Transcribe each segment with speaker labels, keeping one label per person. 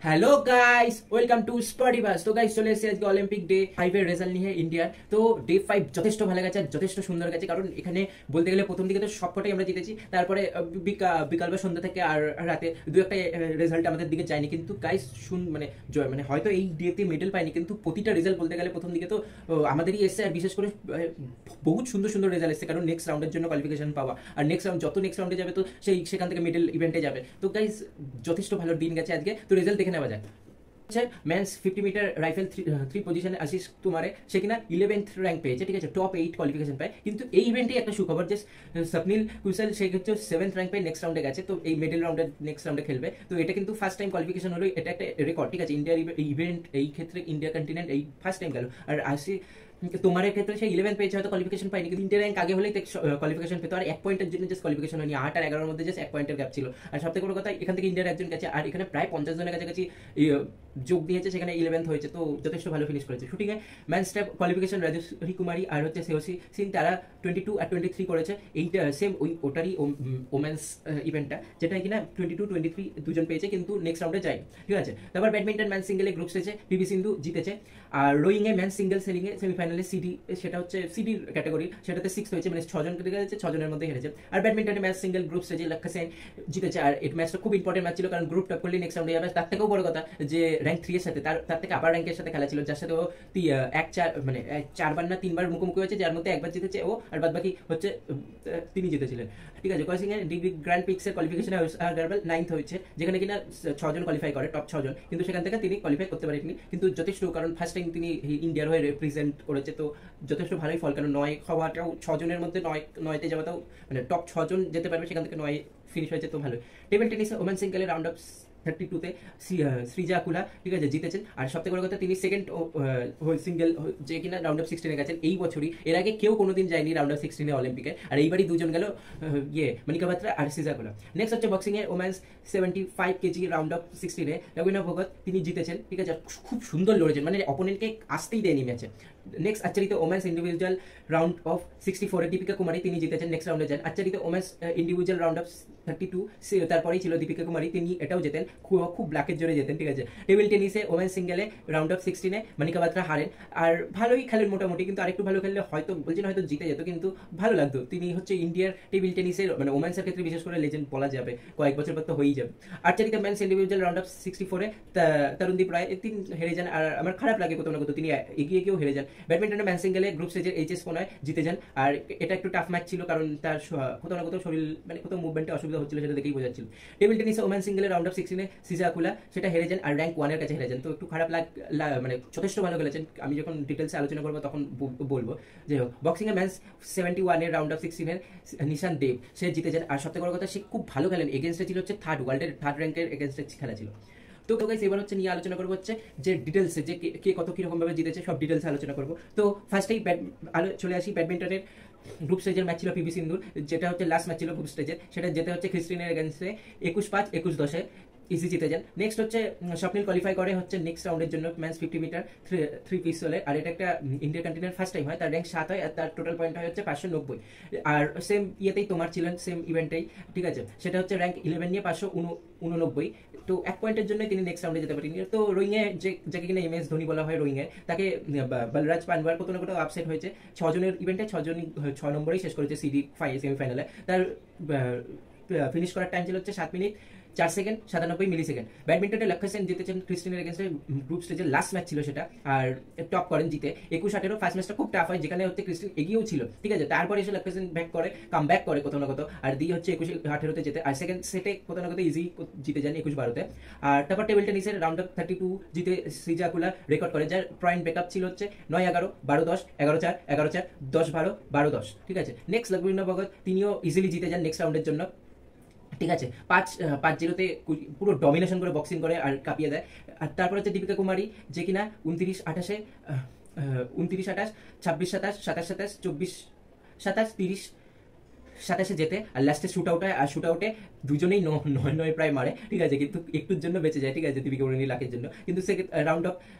Speaker 1: Hello guys, welcome to Sportivus. তো guys চলে এসেছি আজকে অলিম্পিক ডে 5 এর রেজাল্ট নিয়ে ইন্ডিয়ার। তো ডে 5 যথেষ্ট ভালো গেছে আর যথেষ্ট সুন্দর গেছে, কারণ এখানে বলতে গেলে প্রথম দিকে তো সবকটাই আমরা জিতেছি, তারপরে বিকাল বা সন্ধ্যা থেকে আর রাতে দু একটা রেজাল্ট আমাদের দিকে যায়নি, কিন্তু গাইস মানে মানে হয়তো এই ডেতে মেডেল পাইনি, কিন্তু প্রতিটা রেজাল্ট বলতে গেলে প্রথম দিকে তো আমাদেরই এসছে। আর বিশেষ করে বহুত সুন্দর সুন্দর রেজাল্ট এসছে, কারণ নেক্সট রাউন্ডের জন্য কোয়ালিফিকেশন পাওয়া, আর নেক্সট রাউন্ডে যাবে তো সেখান থেকে মিডল ইভেন্টে যাবে। তো গাইস যথেষ্ট ভালো দিন গেছে আজকে। তো রেজাল্ট দেখে নেওয়া যায়। মেন্স 50 মিটার রাইফেল থ্রি পজিশনে আশিস কুমারে সে কিনা 11th র্যাঙ্ক পেয়েছে, ঠিক আছে, টপ 8 কোয়ালিফিকেশন পায়। কিন্তু এই ইভেন্টে একটা সুখবর যে স্বপ্নিল কুশল সে হচ্ছে 7th র্যাঙ্ক পেয়ে নেক্সট রাউন্ডে গেছে, তো এই মিডল রাউন্ডে নেক্সট রাউন্ডে খেলবে। তো এটা কিন্তু ফার্স্ট টাইম কোয়ালিফিকেশন হলো, এটা একটা রেকর্ড, ঠিক আছে। ইন্ডিয়ার ইভেন্ট এই ক্ষেত্রে ইন্ডিয়া কন্টিনেন্ট এই ফার্স্ট টাইম গেল। আর তোমার ক্ষেত্রে সে 11 পেয়েছে, হয়তো কোয়ালিফিকেশন পাইনি, কিন্তু ইন্ডিয়া র্যাঙ্ক আগে হলেই কোয়ালিফিকেশন পেতো। আর 1 পয়েন্টের জন্য জাস্ট কোয়ালিফিকেশন হয়নি, 8 আর 11 মধ্যে জাস্ট 1 পয়েন্টের গ্যাপ ছিল। আর সবথেকে বড় কথা, এখান থেকে ইন্ডিয়ার একজন গেছে, আর এখানে প্রায় 50 জনের কাছাকাছি যোগ দিয়েছে, সেখানে 11th হয়েছে। তো যথেষ্ট ভালো ফিনিশ করেছে। শুটিংয়ে ম্যান স্টেপ কোয়ালিফিকেশন রাজেশ্বরী কুমারী আর হচ্ছে সেহসী সিং, তারা 22 আর 23 করেছে। এইটা সেম ওটারই ওমেন্স ইভেন্টটা, যেটা কিনা 22, 23 দুজন পেয়েছে, কিন্তু নেক্সট রাউন্ডে যায়, ঠিক আছে। তারপর ব্যাডমিন্টন ম্যান সিঙ্গেলে গ্রুপ স্টেজে পিভি সিন্ধু জিতেছে। আর রোয়িংয়ে ম্যান সিঙ্গেল সেলিংয়ে সেমিফাইনালে সিডি, সেটা হচ্ছে সিডির ক্যাটাগরি, সেটাতে 6th হয়েছে, মানে 6 জন কেটে গেছে, 6 জনের মধ্যে হেরেছে। আর ব্যাডমিন্টনে ম্যাচ সিঙ্গেল গ্রুপ স্টেজে লক্ষ্য সেন জিতেছে। আর এই ম্যাচটা খুব ইম্পর্টেন্ট ম্যাচ ছিল, কারণ গ্রুপ টপ করলে নেক্সট রাউন্ডে যাবে। তার থেকেও বড় কথা যে র্যাঙ্ক 3 এর সাথে তার থেকে আবার র্যাঙ্কের সাথে খেলা ছিল, যার সাথে ও 4বার না 3বার মুখোমুখি হয়েছে, যার মধ্যে একবার জিতেছে ও, আর বাদ বাকি হচ্ছে তিনি জিতেছিলেন, ঠিক আছে। কয়সিং এর ডিগ্রি গ্র্যান্ড পিক্সের কোয়ালিফিকেশনে গার্বেল 9th হয়েছে, যেখানে কিনা 6 জন কোয়ালিফাই করে, টপ 6 জন, কিন্তু সেখান থেকে তিনি কোয়ালিফাই করতে পারেননি, কিন্তু যথেষ্ট, কারণ ফার্স্ট টাইম তিনি ইন্ডিয়ার হয়ে রিপ্রেজেন্ট করেছে। তো যথেষ্ট ভালোই ফল, কারণ 9 হওয়াটাও, 6 জনের মধ্যে 9তে যাওয়াটাও, মানে টপ 6 জন যেতে পারবে, সেখান থেকে 9 ফিনিশ হয়েছে, তো ভালো। টেবিল টেনিসে ওমেন সিঙ্গেলের রাউন্ড অফ 32-তে শ্রীজা কুলা, ঠিক আছে, জিতেছেন। আর সবথেকে বড় কথা, তিনি সেকেন্ড সিঙ্গেল যে কিনা রাউন্ড অফ 16-এ গেছেন এই বছরই। এর আগে কেউ কোনোদিন যায়নি রাউন্ড অফ 16-এ অলিম্পিকে, আর এইবারই দুজন গেল, মনিকা বাত্রা আর শ্রীজা কুলা। নেক্সট হচ্ছে বক্সিংয়ে ওমেন্স 75 কেজি রাউন্ড অফ 16-এ রবীন্দ্র ভগত, তিনি জিতেছেন, ঠিক আছে। খুব সুন্দর লড়েছেন, মানে অপোনেন্টকে আসতেই দেয়নি ম্যাচে। নেক্সট আর্চারিতে ওমেন্স ইন্ডিভিজুয়াল রাউন্ড অফ 64-এ দীপিকা কুমারী, তিনি জিতেছেন, নেক্সট রাউন্ডে যান। আর্চারিতে ওমেন্স ইন্ডিভিজুয়াল রাউন্ড অফ 32, তারপরেই ছিল দীপিকা কুমারী, তিনি এটাও জেতেন, খুব ব্ল্যাকের জোরে জেতেন, ঠিক আছে। টেবিল টেনিসে ওমেন সিঙ্গেলে রাউন্ড অফ 16-এ মনিকা বাত্রা হারেন, আর ভালোই খেলেন মোটামুটি, কিন্তু আরেকটু ভালো খেললে হয়তো বলছেন হয়তো জিতে যেত, কিন্তু ভালো লাগতো। তিনি হচ্ছে ইন্ডিয়ার টেবিল টেনিসের, মানে ওমেন্সের ক্ষেত্রে বিশেষ করে লেজেন্ড বলা যাবে, কয়েক বছর পর তো হয়েই যাবে। আর্চারিতে মেন্স ইন্ডিভিজুয়াল রাউন্ড অফ 64-এ তরুণদীপ রায় তিনি হেরে যান, আর আমার খারাপ লাগে কোথাও না কোথাও, তিনি এগিয়ে গিয়েও হেরে যান। ব্যাডমিন্টনে ম্যান সিঙ্গেলে গ্রুপ স্টেজের এইচএস কোনায় জিতে যান, আর এটা একটু টাফ ম্যাচ ছিল, কারণ তার কোথাও না কোথাও শরীর, মানে কোথাও মুভমেন্টে অসুবিধা হচ্ছিল, সেটা দেখেই বোঝাচ্ছিল। টেবিল টেনিসে ওমেন সিঙ্গেলে রাউন্ড অফ 16-এ সিজা কুলা, সেটা হেরে যান, আর র্যাঙ্ক 1-এর কাছে হেরে যান। তো একটু খারাপ মানে যথেষ্ট ভালো খেলেছেন, আমি যখন ডিটেলসে আলোচনা করবো তখন বলবো। যাই হোক, বক্সিংয়ে ম্যান্স 71-এর রাউন্ড অফ 16-এর নিশান দেব, সে জিতে যান। আর সবথেকে বড় কথা, সে খুব ভালো খেলেন, এগেনস্টে ছিল হচ্ছে ওয়ার্ল্ডের থার্ড র্যাঙ্কের এগেনস্টে খেলা ছিল। তো গাইস এবার হচ্ছে নিয়ে আলোচনা করবো হচ্ছে যে ডিটেলসে, যে কে কত কিরকম ভাবে জিতেছে, সব ডিটেলসে আলোচনা করবো। তো ফার্স্টেই চলে আসি ব্যাডমিন্টনের গ্রুপ স্টেজের ম্যাচ ছিল পিভি সিন্ধুর, যেটা হচ্ছে লাস্ট ম্যাচ ছিল গ্রুপ স্টেজের, সেটা যেতে হচ্ছে ক্রিস্টিনের এগেন্স্টে 21-5, 21-10-এ ইজি জিতে যান। নেক্সট হচ্ছে স্বপ্নিল কোয়ালিফাই করে হচ্ছে নেক্সট রাউন্ডের জন্য ম্যাচ 50 মিটার থ্রি পিস্তলে, আর এটা একটা ইন্ডিয়া কন্টিনেন্ট ফার্স্ট টাইম হয়, তার র্যাঙ্ক 7 হয়, আর তার টোটাল পয়েন্ট হয় হচ্ছে 590। আর সেম ইয়েতেই তোমার ছিলেন, সেম ইভেন্টেই, ঠিক আছে, সেটা হচ্ছে র্যাঙ্ক 11 নিয়ে 589। তো 1 পয়েন্টের জন্য তিনি নেক্সট রাউন্ডে যেতে পারেনি। তো রোয়িংয়ে যাকে কিনা MS ধোনি বলা হয় রোয়িংয়ে, তাকে বলরাজ পানওয়ার কোথাও না কোথাও আপসেট হয়েছে। 6 জনের ইভেন্টে 6 জনই 6 নম্বরেই শেষ করেছে সিডি সেমিফাইনালে। তার ফিনিশ করার টাইম ছিল হচ্ছে 7 মিনিট 4 সেকেন্ড 97 মিলি সেকেন্ড। ব্যাডমিন্টনে লক্ষ্য সেন জিতেছেন ক্রিস্টিনের এগেন্স্টে, গ্রুপ স্টেজের লাস্ট ম্যাচ ছিল সেটা, আর টপ করেন জিতে 21-18। ফার্স্ট ম্যাচটা খুব টাফ হয়, যেখানে হচ্ছে ক্রিস্টিন এগিয়েও ছিল, ঠিক আছে, তারপরে এসে লক্ষ্য সেন কাম ব্যাক করে কোথাও না কোথাও, আর দিয়ে হচ্ছে 21-18-তে যেতে, আর সেকেন্ড সেটে কোথাও না কোথাও ইজি জিতে যান 21-12-তে। আর তারপর টেবিল টেনিসের রাউন্ড অফ 32 জিতে শ্রীজা কুলা রেকর্ড করে, যার পয়েন্ট ব্যাকআপ ছিল হচ্ছে 9-11, 12-10, 11-4, 11-4, 10-12, 12-10, ঠিক আছে। নেক্সট রবীন্দ্র ভগত, তিনিও ইজিলি জিতে যান নেক্সট রাউন্ডের জন্য, ঠিক আছে। 5-0-তে পুরো ডমিনেশন করে বক্সিং করে আর কাঁপিয়ে দেয়। আর তারপর হচ্ছে দীপিকা কুমারী, যে কিনা 29-28-এ 29-28, 26-27, 27-27, 24-27, 30 27 যেতে, আর লাস্টে শুট আউট হয়, আর শুট আউটে দুজনেই 9 প্রায় মারে, ঠিক আছে, কিন্তু একটুর জন্য বেঁচে যায়, ঠিক আছে, দীপিকা পাড়ুকোন লাকের জন্য। কিন্তু রাউন্ড অফ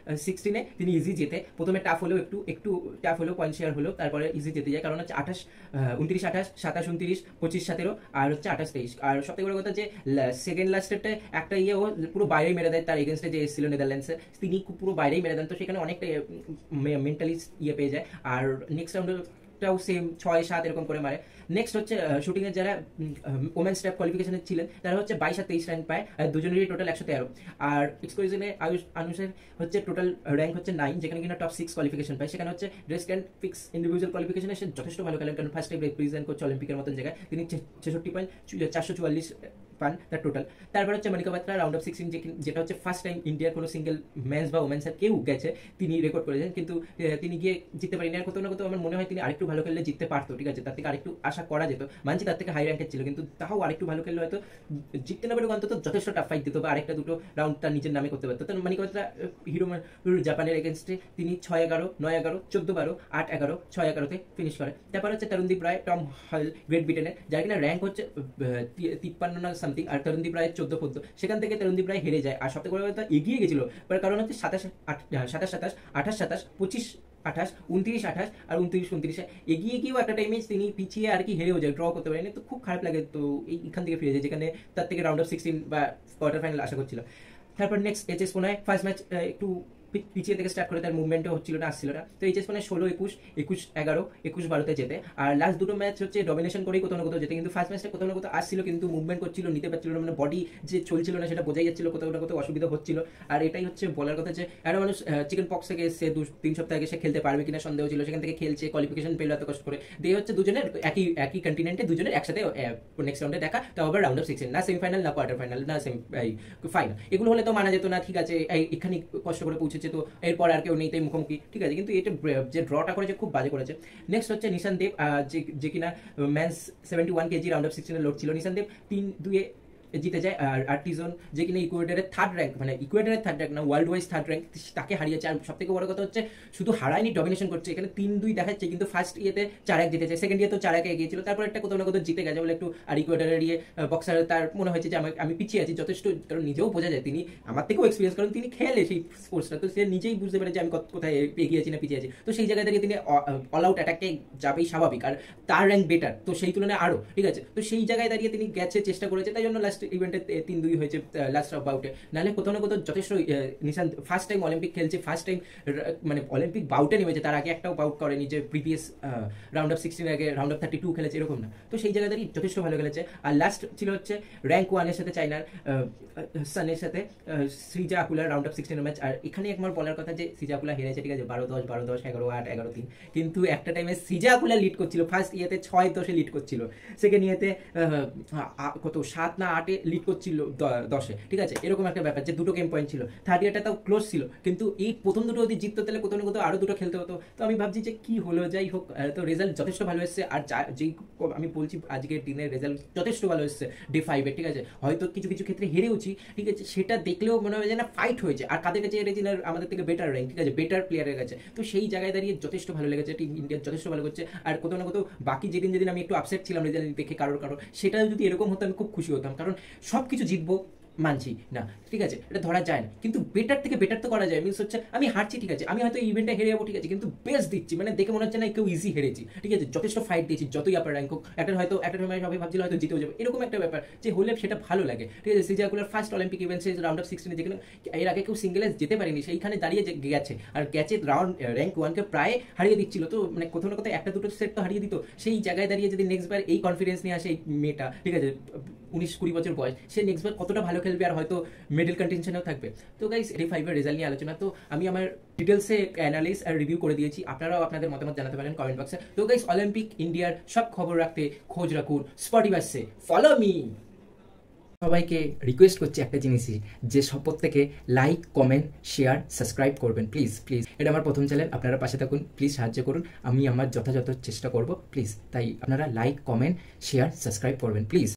Speaker 1: 16-এ তিনি ইজি জেতে, প্রথমে টাফ হলেও একটু টাফ হলেও, পয়েন্ট শেয়ার হলেও, তারপরে ইজি যেতে যায়, কারণ হচ্ছে 29-28, 27-29, 25-17, আর হচ্ছে 28-23। আর সবথেকে বড় কথা যে সেকেন্ড লাস্টেরটা একটা ও পুরো বাইরেই মেরে দেয়, তার এগেনস্টে যে এসেছিল নেদারল্যান্ডসে, তিনি পুরো বাইরেই মেরে দেন, তো সেখানে অনেকটা মেন্টালি পেয়ে যায়। আর নেক্সট রাউন্ডটাও সেম 6-7 এরকম করে মারে। নেক্সট হচ্ছে শুটিং এর যারা ওমেন স্ট্যাপ কোয়ালিফিকেশনে ছিলেন তারা হচ্ছে 22 আর 23 র্যাঙ্ক পায়, আর দুজনেরই টোটাল 113। আর এক্সক্লুসিভে আনুষের হচ্ছে টোটাল র্যাঙ্ক হচ্ছে 9, যেখানে কিনা টপ 6 কোয়ালিফিকেশন পায়। সেখানে হচ্ছে ড্রেস ক্যান ফিক্স ইন্ডিভিজুয়াল কোয়ালিফিকেশনে সে যথেষ্ট ভালো খেলেন, কারণ ফার্স্ট টাইম রিপ্রেজেন্ট করছে অলিম্পিকের মতন জায়গায়, তিনি 66.444 পান তার টোটাল। তারপর হচ্ছে মনিকা বাত্রা রাউন্ড অফ 16, যেটা হচ্ছে ফার্স্ট টাইম ইন্ডিয়ার কোনো সিঙ্গেল মেন্স বা ওমেন্সের কেউ গেছে, তিনি রেকর্ড করেছেন, কিন্তু তিনি গিয়ে জিততে পারেনি। আর কোথাও না কোথাও আমার মনে হয় তিনি আরেকটু ভালো খেললে জিততে পারতো, ঠিক আছে, তার থেকে আরেকটু আশা করা যেত, মানছি তার থেকে হাই র্যাঙ্কের ছিল, কিন্তু তাও আরেকটু ভালো খেললে হয়তো জিততে না পারে, অন্তত যথেষ্ট টাফ ফাইট দিত, বা আরেকটা দুটো রাউন্ড তার নিজের নামে করতে পারতো। তো মনিকা বাত্রা হিরো জাপানের এগেনস্টে তিনি 6-11, 9-11, 14-12, 8-11, 6-11-তে ফিনিশ করে। তারপর হচ্ছে তরুণদীপ রায়, টম হল, গ্রেট ব্রিটেনের, যার কিনা র্যাঙ্ক হচ্ছে 53 না সামথিং, আর তরুণদীপ রায় 14-14, সেখান থেকে তরুণদীপ রায় হেরে যায়। আর সবথেকে বড় কথা এগিয়ে গেছিল, কারণ হচ্ছে 27-27, 28-27, 25-28, 29-28 আর 29-29 এগিয়ে গিয়েও একটা টাইমে তিনি পিছিয়ে আর কি হেরেও যায়, ড্র করতে পারেনি, তো খুব খারাপ লাগে। তো এইখান থেকে ফিরে যায়, যেখানে তার থেকে রাউন্ড অফ 16 বা কোয়ার্টার ফাইনাল আশা করছিল। তারপর নেক্সট এইচএস পুনায় ফার্স্ট ম্যাচ একটু পিছিয়ে থেকে স্টার্ট করে, তার মুভমেন্টও হচ্ছিল না, আসছিল না। তো এইচএস পুনায় 16-21, 21-11, 21-12-তে যেতে। আর লাস্ট দুটো ম্যাচ হচ্ছে ডমিনেশন করেই কোথাও না কোথাও যেতে, কিন্তু ফার্স্ট ম্যাচটা কোথাও না কোথাও আসছিল, কিন্তু মুভমেন্ট করছিল, নিতে পারছিল না, মানে বডি যে চলছিল না সেটা বোঝাই যাচ্ছিল, কোথাও না কোথাও অসুবিধা হচ্ছিল। আর এটাই হচ্ছে বলার কথা যে একটা মানুষ চিকেন পক্স থেকে এসে 2-3 সপ্তাহ আগে সে খেলতে পারবে কিনা সন্দেহ ছিল, সেখান থেকে খেলছে, কোয়ালিফিকেশন পেল এত কষ্ট করে, দিয়ে হচ্ছে দুজনের একই কন্টিনেন্টে দুজনের একসাথে নেক্সট রাউন্ডে দেখা, তাও আবার রাউন্ড অফ 16, না সেমিফাইনাল না কোয়ার্টার ফাইনাল না ফাইনাল, এগুলো হলে তো মানা যেত না, ঠিক আছে, এখানে কষ্ট করে পৌঁছেছে, তো এরপর আর কেউ নেই তাই মুখোমুখি, ঠিক আছে, কিন্তু এটা যে ড্রটা করেছে খুব বাজে করেছে। নেক্সট হচ্ছে নিশান দেব, যে কিনা মেন্স 71 কেজি রাউন্ড অফ 16 লড়ছিল, নিশান দেব 3-2 জিতে যায়। আর টিজন যে কিনা ইকুয়েডরের থার্ড র্যাঙ্ক, মানে ইকুয়েডরের থার্ড র্যাঙ্ক না, ওয়ার্ল্ড ওয়াইজ থার্ড র্যাঙ্ক, তাকে হারিয়েছে। আর সব থেকে বড় কথা হচ্ছে শুধু হারায়নি, ডমিনেশন করছে, এখানে 3-2 দেখাচ্ছে, কিন্তু ফার্স্ট ইয়েতে 4-1 জিতেছে, সেকেন্ড ইয়ে তো 4-1 এগিয়েছিল, তারপর একটা কোথাও না কোথাও জিতে গেছে বলে একটু। আর ইকুয়েডরের বক্সার তার মনে হয়েছে যে আমি পিছিয়ে আছি যথেষ্ট, কারণ নিজেও বোঝা যায় তিনি আমার থেকেও এক্সপিরিয়েন্স, কারণ তিনি খেলে সেই স্পোর্টসটা, তো সে নিজেই বুঝতে পারে যে আমি কোথায় এগিয়ে আছি না পিছিয়ে আছি। তো সেই জায়গা থেকে তিনি অল আউট অ্যাটাকে যাবেই স্বাভাবিক, আর তার র্যাঙ্ক বেটার, তো সেই তুলনায় আরও, ঠিক আছে, তো সেই জায়গায় দাঁড়িয়ে তিনি গেছে, চেষ্টা করেছে, তাই জন্য লাস্ট ইভেন্টে 3-2 হয়েছে লাস্ট বাউটে। নাহলে কোথাও না কোথাও যথেষ্ট নিশান্ত ফার্স্ট টাইম অলিম্পিক খেলছে, ফার্স্ট টাইম মানে অলিম্পিক বাউটে নেমেছে, তার আগে একটাও বাউট করেনি, যে প্রিভিয়াস রাউন্ড অফ 16 আগে রাউন্ড অফ 32 খেলেছে, এরকম না। তো সেই জায়গায় দাঁড়িয়ে যথেষ্ট ভালো খেলেছে। আর লাস্ট ছিল হচ্ছে র্যাঙ্ক 1-এর সাথে চাইনার সানের সাথে শ্রীজা আকুলার রাউন্ড অফ 16 ম্যাচ। আর এখানে একবার বলার কথা যে শ্রীজা আকুলা হেরেছে, ঠিক আছে, 12-10, 12-10, 11-8, 11-3, কিন্তু একটা টাইমে শ্রীজা আকুলা লিড করছিল, ফার্স্ট ইয়েতে 6-10 লিড করছিল, সেকেন্ড ইয়েতে কত 7 না 8 লিড করছিল 10-এ, ঠিক আছে, এরকম একটা ব্যাপার, যে দুটো গেম পয়েন্ট ছিল, থার্ড ইয়ারটা তাও ক্লোজ ছিল, কিন্তু এই প্রথম দুটো যদি জিততো তাহলে কোথাও না কোথাও আরো দুটো খেলতে হতো। তো আমি ভাবছি যে কি হলো, যাই হোক, তো রেজাল্ট যথেষ্ট ভালো এসেছে। আর যেই আমি বলছি আজকের দিনের রেজাল্ট যথেষ্ট ভালো এসেছে ডে 5-এ, ঠিক আছে, হয়তো কিছু কিছু ক্ষেত্রে হেরেওছি, ঠিক আছে, সেটা দেখলেও মনে হয় যে না ফাইট হয়েছে, আর কাদের কাছে হেরেছি না আমাদের থেকে বেটার র্যাঙ্ক, ঠিক আছে, বেটার প্লেয়ারের কাছে, তো সেই জায়গায় দাঁড়িয়ে যথেষ্ট ভালো লেগেছে, টিম ইন্ডিয়া যথেষ্ট ভালো করছে। আর কোথাও না কোথাও বাকি যেদিন আমি একটু আপসেট ছিলাম রেজাল্ট দেখে কারোর, সেটা যদি এরকম হতো আমি খুব খুশি হতাম, কারণ সব কিছু জিতবো মানছি না, ঠিক আছে, এটা ধরা যায় না, কিন্তু বেটার থেকে বেটার তো করা যায়। মিনস হচ্ছে আমি হারছি, ঠিক আছে, আমি হয়তো ইভেন্টে হেরে যাবো, ঠিক আছে, কিন্তু বেস্ট দিচ্ছি, মানে দেখে মনে হচ্ছে না কেউ ইজি হেরেছি, ঠিক আছে, যথেষ্ট ফাইট দিয়েছি, যতই আপার র্যাঙ্ক হোক, হয়তো একটা সময় সবাই ভাবছিল হয়তো জিতেও যাবে, এরকম একটা ব্যাপার যে হলে সেটা ভালো লাগে, ঠিক আছে। সিজাকুলার ফার্স্ট অলিম্পিক ইভেন্টসে রাউন্ড অফ 16 যেখানে এর আগে কেউ সিঙ্গেলে যেতে পারেনি, সেইখানে দাঁড়িয়ে গেছে, আর গেছে র্যাঙ্ক 1-কে প্রায় হারিয়ে দিচ্ছিল, তো মানে কোথাও না কোথাও একটা দুটো সেট তো হারিয়ে দিত, সেই জায়গায় দাঁড়িয়ে যদি নেক্সট বার এই কনফিডেন্স নিয়ে আসে এই মেয়েটা, ঠিক আছে, 19-20 বছর বয়স, সে নেক্সট বার কতটা ভালো খেলবে, আর হয়তো মেডেল কন্টেনশনেও থাকবে। তো গাইস, ডে 5-এর রেজাল্ট নিয়ে আলোচনা, তো আমি আমার ডিটেলসে অ্যানালাইজ আর রিভিউ করে দিয়েছি, আপনারাও আপনাদের মতামত জানাতে পারেন কমেন্ট বক্সে। তো গাইস, অলিম্পিক ইন্ডিয়ার সব খবর রাখতে খোঁজ রাখুন স্পটিভাসে, ফলো মি। সবাইকে রিকোয়েস্ট করছি একটা জিনিসই, যে প্রত্যেকে লাইক, কমেন্ট, শেয়ার, সাবস্ক্রাইব করবেন, প্লিজ প্লিজ, এটা আমার প্রথম চ্যানেল, আপনারা পাশে থাকুন, প্লিজ সাহায্য করুন, আমি আমার যথাযথ চেষ্টা করব, প্লিজ, তাই আপনারা লাইক, কমেন্ট, শেয়ার, সাবস্ক্রাইব করবেন, প্লিজ।